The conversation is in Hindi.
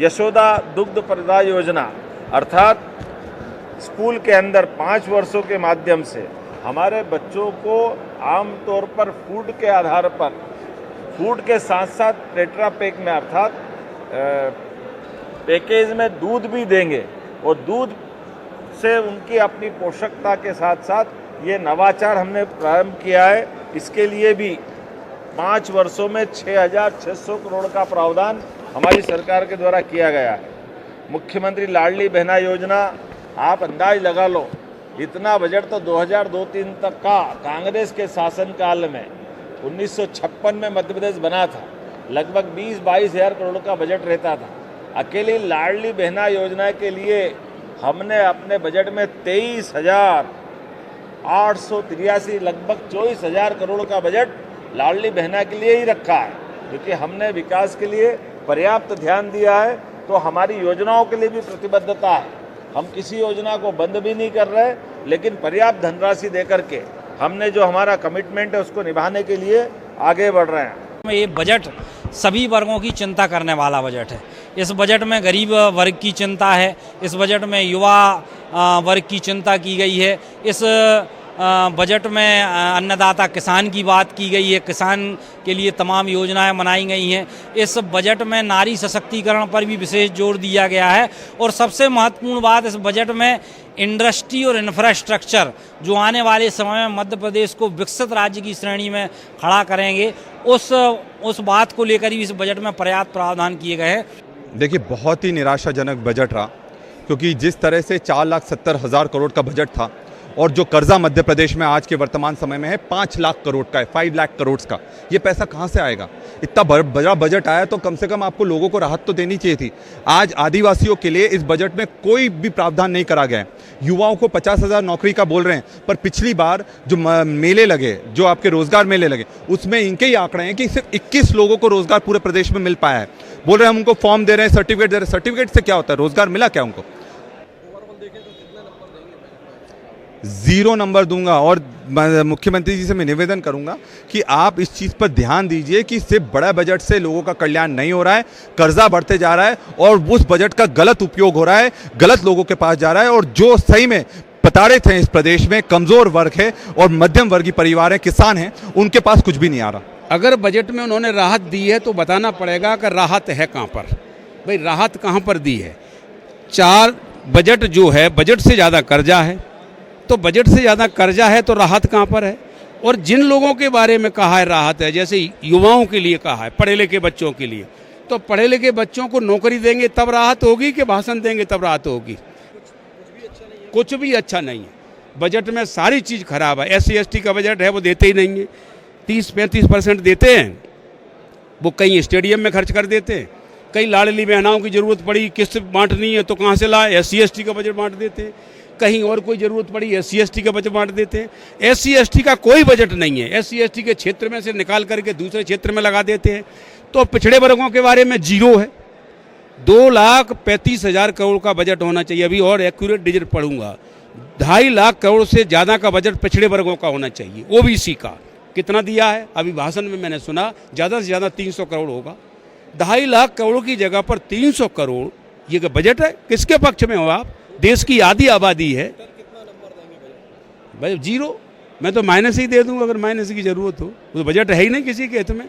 यशोदा दुग्ध प्रदा योजना अर्थात स्कूल के अंदर 5 वर्षों के माध्यम से हमारे बच्चों को आमतौर पर फूड के आधार पर फूड के साथ साथ टेट्रा पैक में अर्थात पैकेज में दूध भी देंगे और दूध से उनकी अपनी पोषकता के साथ साथ ये नवाचार हमने प्रारंभ किया है। इसके लिए भी 5 वर्षों में 6,600 करोड़ का प्रावधान हमारी सरकार के द्वारा किया गया है। मुख्यमंत्री लाडली बहना योजना, आप अंदाज लगा लो, इतना बजट तो 2002-03 तक का कांग्रेस के शासनकाल में 1956 में मध्य प्रदेश बना था। लगभग 20-22 हज़ार करोड़ का बजट रहता था। अकेली लाडली बहना योजना के लिए हमने अपने बजट में 23,883 लगभग 24,000 करोड़ का बजट लाडली बहना के लिए ही रखा है, क्योंकि हमने विकास के लिए पर्याप्त ध्यान दिया है। तो हमारी योजनाओं के लिए भी प्रतिबद्धता है। हम किसी योजना को बंद भी नहीं कर रहे, लेकिन पर्याप्त धनराशि देकर के हमने जो हमारा कमिटमेंट है उसको निभाने के लिए आगे बढ़ रहे हैं। ये बजट सभी वर्गों की चिंता करने वाला बजट है। इस बजट में गरीब वर्ग की चिंता है, इस बजट में युवा वर्ग की चिंता की गई है, इस बजट में अन्नदाता किसान की बात की गई है, किसान के लिए तमाम योजनाएं बनाई गई हैं। इस बजट में नारी सशक्तिकरण पर भी विशेष जोर दिया गया है और सबसे महत्वपूर्ण बात, इस बजट में इंडस्ट्री और इंफ्रास्ट्रक्चर जो आने वाले समय में मध्य प्रदेश को विकसित राज्य की श्रेणी में खड़ा करेंगे, उस बात को लेकर ही इस बजट में पर्याप्त प्रावधान किए गए हैं। देखिए, बहुत ही निराशाजनक बजट रहा, क्योंकि जिस तरह से 4,70,000 करोड़ का बजट था और जो कर्जा मध्य प्रदेश में आज के वर्तमान समय में है 5 लाख करोड़ का है, 5 लाख करोड़ का, ये पैसा कहाँ से आएगा? इतना बड़ा बजट आया तो कम से कम आपको लोगों को राहत तो देनी चाहिए थी। आज आदिवासियों के लिए इस बजट में कोई भी प्रावधान नहीं करा गया है। युवाओं को 50,000 नौकरी का बोल रहे हैं, पर पिछली बार जो मेले लगे, जो आपके रोजगार मेले लगे, उसमें इनके ही आंकड़े हैं कि सिर्फ 21 लोगों को रोजगार पूरे प्रदेश में मिल पाया है। बोल रहे हैं हम उनको फॉर्म दे रहे हैं, सर्टिफिकेट दे रहे हैं। सर्टिफिकेट से क्या होता है? रोजगार मिला क्या उनको? 0 नंबर दूंगा। और मुख्यमंत्री जी से मैं निवेदन करूंगा कि आप इस चीज़ पर ध्यान दीजिए कि सिर्फ बड़ा बजट से लोगों का कल्याण नहीं हो रहा है, कर्जा बढ़ते जा रहा है और उस बजट का गलत उपयोग हो रहा है, गलत लोगों के पास जा रहा है। और जो सही में प्रताड़ित हैं इस प्रदेश में, कमज़ोर वर्ग है और मध्यम वर्गीय परिवार है, किसान हैं, उनके पास कुछ भी नहीं आ रहा। अगर बजट में उन्होंने राहत दी है तो बताना पड़ेगा कि राहत है कहाँ पर। भाई राहत कहाँ पर दी है? 4 बजट जो है, बजट से ज़्यादा कर्जा है, तो बजट से ज़्यादा कर्जा है तो राहत कहाँ पर है? और जिन लोगों के बारे में कहा है राहत है, जैसे युवाओं के लिए कहा है, पढ़े लिखे बच्चों के लिए, तो पढ़े लिखे बच्चों को नौकरी देंगे तब राहत होगी कि भाषण देंगे तब राहत होगी? कुछ भी अच्छा नहीं है। बजट में सारी चीज़ खराब है। SC ST का बजट है वो देते ही नहीं है। 30-35% देते हैं, वो कहीं स्टेडियम में खर्च कर देते हैं। कई लाडली बहनाओं की ज़रूरत पड़ी, किस्त बांटनी है तो कहाँ से लाए? SC ST का बजट बांट देते हैं। कहीं और कोई ज़रूरत पड़ी, SC ST का बजट बांट देते हैं। SC ST का कोई बजट नहीं है। SC ST के क्षेत्र में से निकाल करके दूसरे क्षेत्र में लगा देते हैं। तो पिछड़े वर्गों के बारे में 0 है। 2,35,000 करोड़ का बजट होना चाहिए। अभी और एक्यूरेट डिजिट पढ़ूंगा, 2.5 लाख करोड़ से ज़्यादा का बजट पिछड़े वर्गों का होना चाहिए। OBC का कितना दिया है? अभी भाषण में मैंने सुना ज़्यादा से ज़्यादा 300 करोड़ होगा। 2.5 लाख करोड़ की जगह पर 300 करोड़, ये बजट है? किसके पक्ष में हो आप? देश की आधी आबादी है। भाई 0, मैं तो माइनस ही दे दूंगा अगर माइनस की जरूरत हो। तो बजट है ही नहीं किसी के हित में।